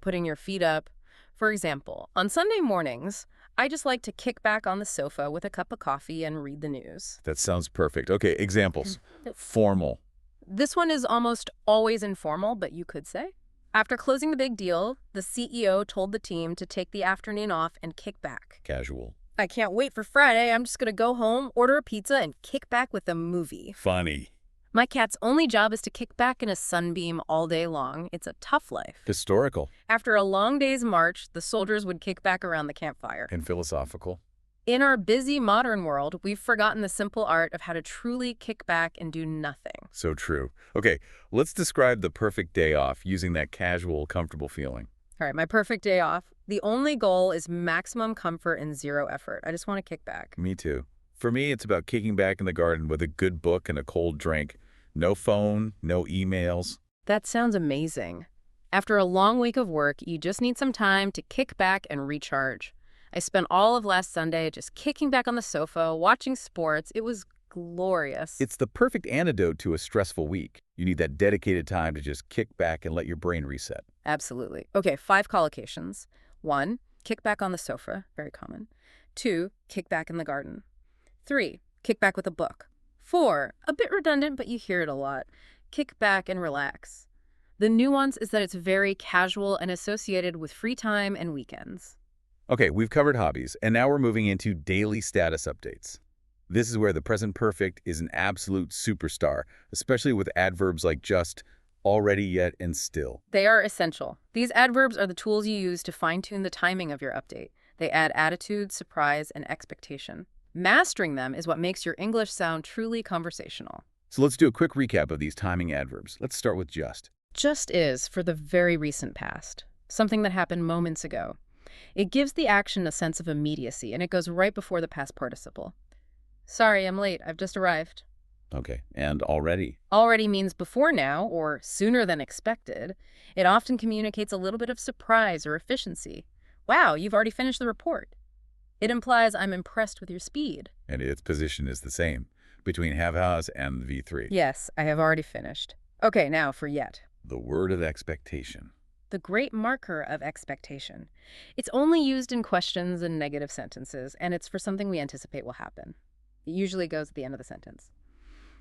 S2: putting your feet up. For example, on Sunday mornings, I just like to kick back on the sofa with a cup of coffee and read the news.
S1: That sounds perfect. Okay, examples. Formal.
S2: This one is almost always informal, but you could say. After closing the big deal, the CEO told the team to take the afternoon off and kick back.
S1: Casual.
S2: I can't wait for Friday. I'm just going to go home, order a pizza, and kick back with a movie.
S1: Funny.
S2: My cat's only job is to kick back in a sunbeam all day long. It's a tough life.
S1: Historical.
S2: After a long day's march, the soldiers would kick back around the campfire.
S1: And philosophical.
S2: In our busy modern world, we've forgotten the simple art of how to truly kick back and do nothing.
S1: So true. Okay, let's describe the perfect day off using that casual, comfortable feeling.
S2: All right, my perfect day off. The only goal is maximum comfort and zero effort. I just want to kick back.
S1: Me too. For me, it's about kicking back in the garden with a good book and a cold drink. No phone, no emails.
S2: That sounds amazing. After a long week of work, you just need some time to kick back and recharge. I spent all of last Sunday just kicking back on the sofa, watching sports. It was glorious.
S1: It's the perfect antidote to a stressful week. You need that dedicated time to just kick back and let your brain reset.
S2: Absolutely. Okay, 5 collocations. 1, kick back on the sofa, very common. 2, kick back in the garden. 3, kick back with a book. 4, a bit redundant, but you hear it a lot, kick back and relax. The nuance is that it's very casual and associated with free time and weekends.
S1: Okay, we've covered hobbies, and now we're moving into daily status updates. This is where the present perfect is an absolute superstar, especially with adverbs like just, already, yet, and still.
S2: They are essential. These adverbs are the tools you use to fine-tune the timing of your update. They add attitude, surprise, and expectation. Mastering them is what makes your English sound truly conversational.
S1: So let's do a quick recap of these timing adverbs. Let's start with just.
S2: Just is for the very recent past, something that happened moments ago. It gives the action a sense of immediacy, and it goes right before the past participle. Sorry, I'm late. I've just arrived.
S1: Okay, and already.
S2: Already means before now, or sooner than expected. It often communicates a little bit of surprise or efficiency. Wow, you've already finished the report. It implies I'm impressed with your speed.
S1: And its position is the same, between have-has and V3.
S2: Yes, I have already finished. Okay, now for yet.
S1: The word of expectation.
S2: The great marker of expectation. It's only used in questions and negative sentences, and it's for something we anticipate will happen. It usually goes at the end of the sentence.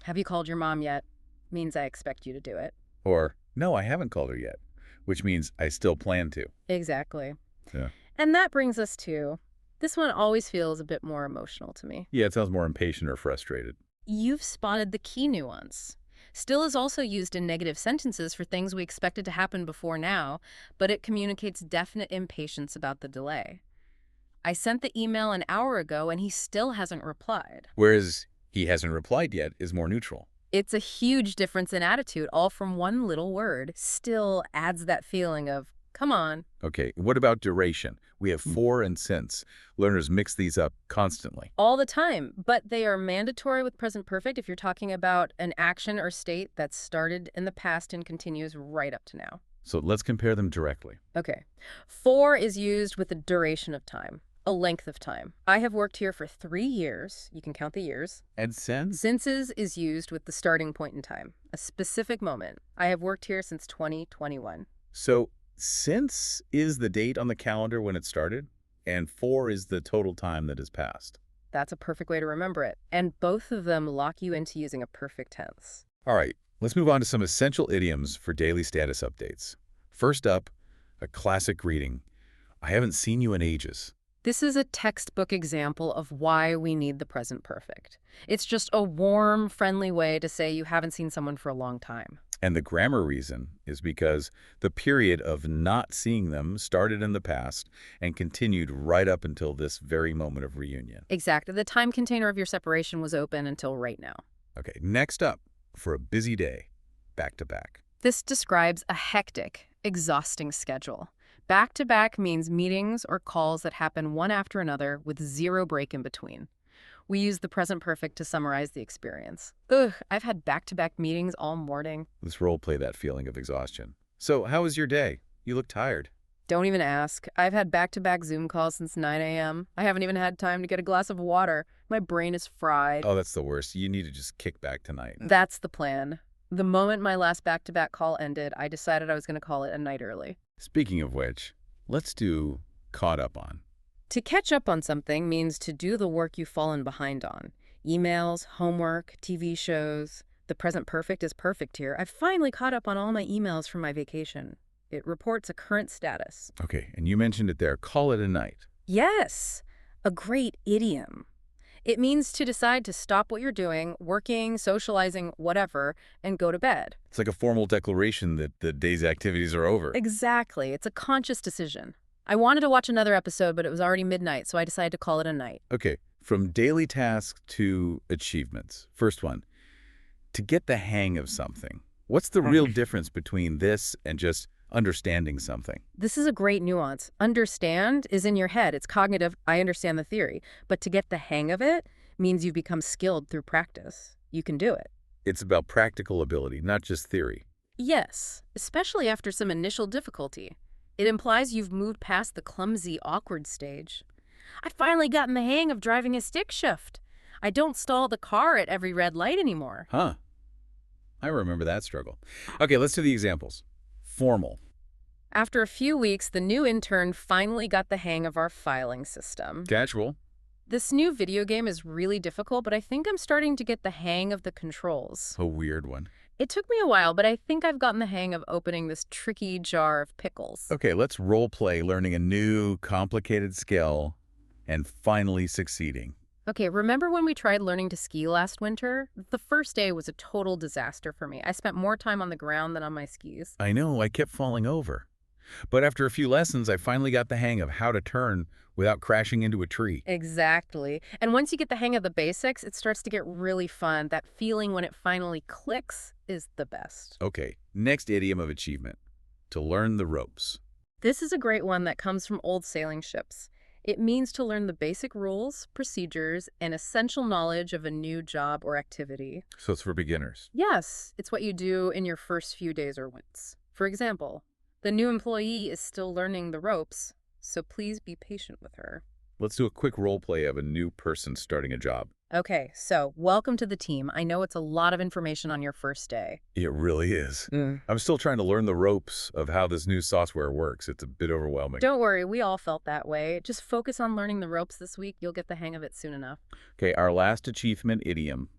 S2: Have you called your mom yet? Means I expect you to do it.
S1: Or, no, I haven't called her yet, which means I still plan to.
S2: Exactly.
S1: Yeah.
S2: And that brings us to, this one always feels a bit more emotional to me.
S1: Yeah, it sounds more impatient or frustrated.
S2: You've spotted the key nuance. Still is also used in negative sentences for things we expected to happen before now, but it communicates definite impatience about the delay. I sent the email an hour ago and he still hasn't replied.
S1: Whereas he hasn't replied yet is more neutral.
S2: It's a huge difference in attitude, all from one little word. Still adds that feeling of, come on.
S1: Okay, what about duration? We have for and since. Learners mix these up constantly.
S2: All the time, but they are mandatory with present perfect if you're talking about an action or state that started in the past and continues right up to now.
S1: So let's compare them directly.
S2: Okay. For is used with the duration of time, a length of time. I have worked here for 3 years. You can count the years.
S1: And since?
S2: Since's is used with the starting point in time, a specific moment. I have worked here since 2021.
S1: So since is the date on the calendar when it started, and for is the total time that has passed.
S2: That's a perfect way to remember it. And both of them lock you into using a perfect tense.
S1: All right, let's move on to some essential idioms for daily status updates. First up, a classic greeting. I haven't seen you in ages.
S2: This is a textbook example of why we need the present perfect. It's just a warm, friendly way to say you haven't seen someone for a long time.
S1: And the grammar reason is because the period of not seeing them started in the past and continued right up until this very moment of reunion.
S2: Exactly. The time container of your separation was open until right now.
S1: Okay, next up, for a busy day, back to back.
S2: This describes a hectic, exhausting schedule. Back-to-back means meetings or calls that happen one after another with zero break in between. We use the present perfect to summarize the experience. Ugh, I've had back-to-back meetings all morning.
S1: Let's role play that feeling of exhaustion. So, how was your day? You look tired.
S2: Don't even ask. I've had back-to-back Zoom calls since 9 a.m. I haven't even had time to get a glass of water. My brain is fried.
S1: Oh, that's the worst. You need to just kick back tonight.
S2: That's the plan. The moment my last back-to-back call ended, I decided I was going to call it a night early.
S1: Speaking of which, let's do caught up on.
S2: To catch up on something means to do the work you've fallen behind on. Emails, homework, TV shows. The present perfect is perfect here. I've finally caught up on all my emails from my vacation. It reports a current status.
S1: Okay, and you mentioned it there. Call it a night.
S2: Yes, a great idiom. It means to decide to stop what you're doing, working, socializing, whatever, and go to bed.
S1: It's like a formal declaration that the day's activities are over.
S2: Exactly. It's a conscious decision. I wanted to watch another episode, but it was already midnight, so I decided to call it a night.
S1: Okay, from daily tasks to achievements. First one, to get the hang of something. What's the real difference between this and just understanding something?
S2: This is a great nuance. Understand is in your head. It's cognitive. I understand the theory. But to get the hang of it means you've become skilled through practice. You can do it.
S1: It's about practical ability, not just theory.
S2: Yes, especially after some initial difficulty. It implies you've moved past the clumsy, awkward stage. I've finally gotten the hang of driving a stick shift. I don't stall the car at every red light anymore.
S1: Huh. I remember that struggle. Okay, let's do the examples. Formal.
S2: After a few weeks, the new intern finally got the hang of our filing system.
S1: Casual.
S2: This new video game is really difficult, but I think I'm starting to get the hang of the controls.
S1: A weird one.
S2: It took me a while, but I think I've gotten the hang of opening this tricky jar of pickles.
S1: Okay, let's role play learning a new, complicated skill and finally succeeding.
S2: Okay, remember when we tried learning to ski last winter? The first day was a total disaster for me. I spent more time on the ground than on my skis.
S1: I know, I kept falling over. But after a few lessons, I finally got the hang of how to turn without crashing into a tree.
S2: Exactly. And once you get the hang of the basics, it starts to get really fun. That feeling when it finally clicks is the best.
S1: Okay, next idiom of achievement. To learn the ropes.
S2: This is a great one that comes from old sailing ships. It means to learn the basic rules, procedures, and essential knowledge of a new job or activity.
S1: So it's for beginners.
S2: Yes, it's what you do in your first few days or weeks. For example, the new employee is still learning the ropes, so please be patient with her.
S1: Let's do a quick role play of a new person starting a job.
S2: Okay, so welcome to the team. I know it's a lot of information on your first day.
S1: It really is. I'm still trying to learn the ropes of how this new software works. It's a bit overwhelming.
S2: Don't worry, we all felt that way. Just focus on learning the ropes this week. You'll get the hang of it soon enough.
S1: Okay, our last achievement idiom.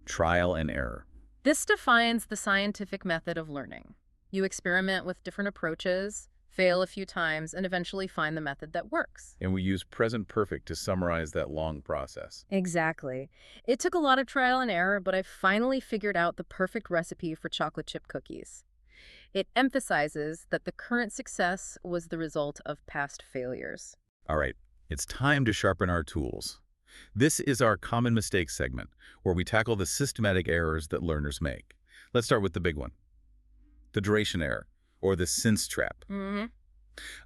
S1: Trial and error.
S2: This defines the scientific method of learning. You experiment with different approaches, fail a few times, and eventually find the method that works.
S1: And we use present perfect to summarize that long process.
S2: Exactly. It took a lot of trial and error, but I finally figured out the perfect recipe for chocolate chip cookies. It emphasizes that the current success was the result of past failures.
S1: All right, it's time to sharpen our tools. This is our common mistakes segment, where we tackle the systematic errors that learners make. Let's start with the big one. The duration error, or the since trap.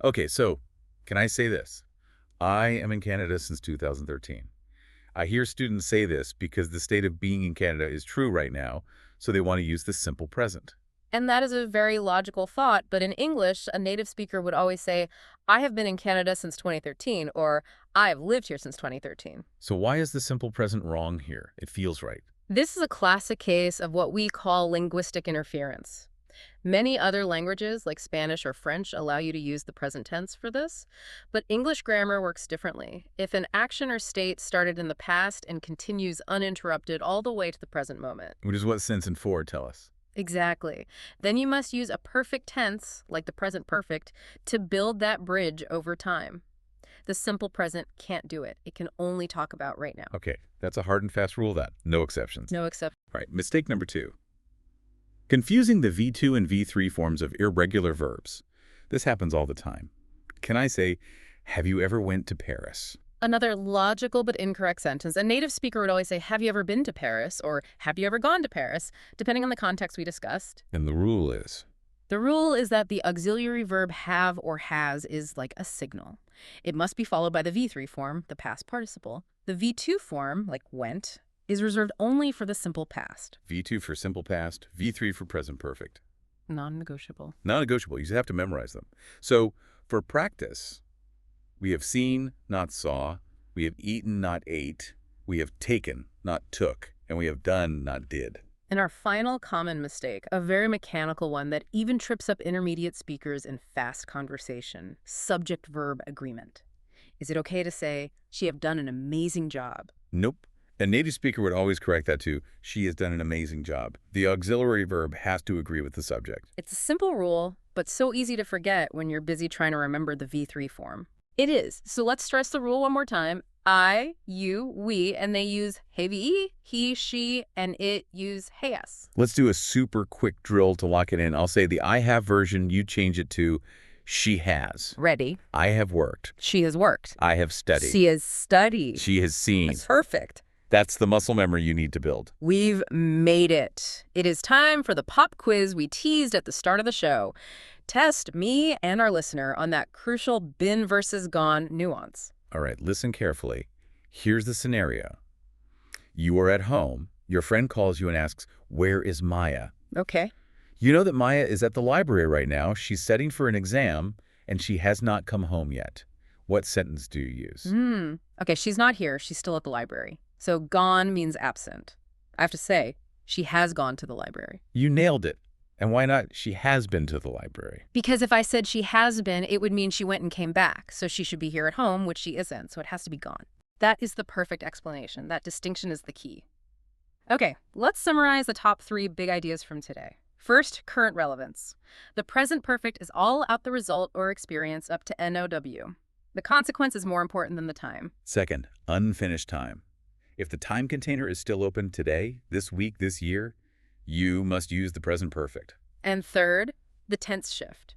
S1: Okay, so can I say this? I am in Canada since 2013. I hear students say this because the state of being in Canada is true right now, so they want to use the simple present.
S2: And that is a very logical thought, but in English, a native speaker would always say, I have been in Canada since 2013, or I have lived here since 2013.
S1: So why is the simple present wrong here? It feels right.
S2: This is a classic case of what we call linguistic interference. Many other languages, like Spanish or French, allow you to use the present tense for this, but English grammar works differently. If an action or state started in the past and continues uninterrupted all the way to the present moment.
S1: Which is what since and for tell us.
S2: Exactly. Then you must use a perfect tense, like the present perfect, to build that bridge over time. The simple present can't do it. It can only talk about right now.
S1: Okay, that's a hard and fast rule that. No exceptions.
S2: No exception.
S1: All right, mistake number 2. Confusing the V2 and V3 forms of irregular verbs. This happens all the time. Can I say, have you ever went to Paris?
S2: Another logical but incorrect sentence. A native speaker would always say, have you ever been to Paris? Or have you ever gone to Paris? Depending on the context we discussed.
S1: And the rule is?
S2: The rule is that the auxiliary verb have or has is like a signal. It must be followed by the V3 form, the past participle. The V2 form, like went, is reserved only for the simple past.
S1: V2 for simple past, V3 for present perfect.
S2: Non-negotiable.
S1: Non-negotiable. You just have to memorize them. So for practice, we have seen, not saw. We have eaten, not ate. We have taken, not took. And we have done, not did.
S2: And our final common mistake, a very mechanical one that even trips up intermediate speakers in fast conversation, subject-verb agreement. Is it okay to say, she have done an amazing job?
S1: Nope. A native speaker would always correct that to, she has done an amazing job. The auxiliary verb has to agree with the subject.
S2: It's a simple rule, but so easy to forget when you're busy trying to remember the V3 form. It is. So let's stress the rule one more time. I, you, we, and they use he, he, she, and it use has.
S1: Let's do a super quick drill to lock it in. I'll say the I have version, you change it to she has.
S2: Ready.
S1: I have worked.
S2: She has worked.
S1: I have studied.
S2: She has studied.
S1: She has seen.
S2: That's perfect.
S1: That's the muscle memory you need to build.
S2: We've made it. It is time for the pop quiz we teased at the start of the show. Test me and our listener on that crucial been versus gone nuance.
S1: All right, listen carefully. Here's the scenario. You are at home. Your friend calls you and asks, where is Maya?
S2: Okay.
S1: You know that Maya is at the library right now. She's studying for an exam, and she has not come home yet. What sentence do you use?
S2: Okay, she's not here. She's still at the library. So gone means absent. I have to say, she has gone to the library.
S1: You nailed it. And why not, she has been to the library?
S2: Because if I said she has been, it would mean she went and came back. So she should be here at home, which she isn't. So it has to be gone. That is the perfect explanation. That distinction is the key. Okay, let's summarize the top 3 big ideas from today. First, current relevance. The present perfect is all about the result or experience up to NOW. The consequence is more important than the time.
S1: Second, unfinished time. If the time container is still open today, this week, this year, you must use the present perfect.
S2: And third, the tense shift.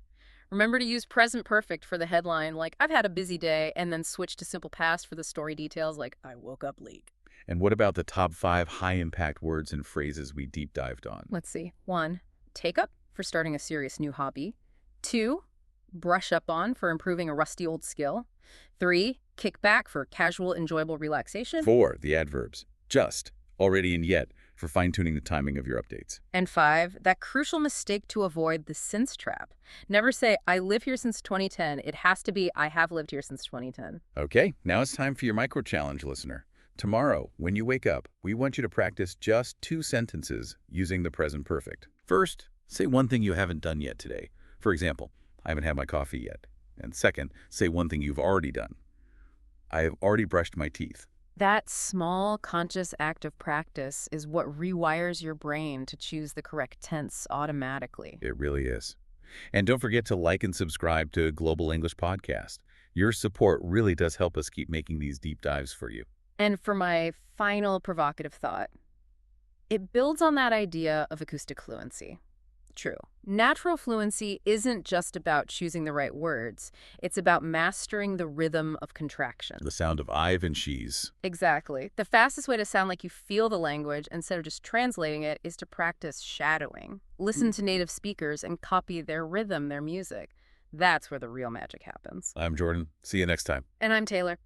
S2: Remember to use present perfect for the headline like, I've had a busy day, and then switch to simple past for the story details like, I woke up late.
S1: And what about the top 5 high-impact words and phrases we deep dived on?
S2: Let's see. 1, take up for starting a serious new hobby. 2, brush up on for improving a rusty old skill. 3, kick back for casual, enjoyable relaxation.
S1: 4, the adverbs. Just, already, and yet for fine-tuning the timing of your updates.
S2: And 5, that crucial mistake to avoid, the since trap. Never say, I live here since 2010. It has to be, I have lived here since 2010.
S1: Okay, now it's time for your micro-challenge, listener. Tomorrow, when you wake up, we want you to practice just 2 sentences using the present perfect. First, say one thing you haven't done yet today. For example, I haven't had my coffee yet. And second, say one thing you've already done. I have already brushed my teeth.
S2: That small, conscious act of practice is what rewires your brain to choose the correct tense automatically.
S1: It really is. And don't forget to like and subscribe to Global English Podcast. Your support really does help us keep making these deep dives for you.
S2: And for my final provocative thought, it builds on that idea of acoustic fluency. True. Natural fluency isn't just about choosing the right words. It's about mastering the rhythm of contraction.
S1: The sound of I've and she's.
S2: Exactly. The fastest way to sound like you feel the language instead of just translating it is to practice shadowing. Listen to native speakers and copy their rhythm, their music. That's where the real magic happens.
S1: I'm Jordan. See you next time.
S2: And I'm Taylor.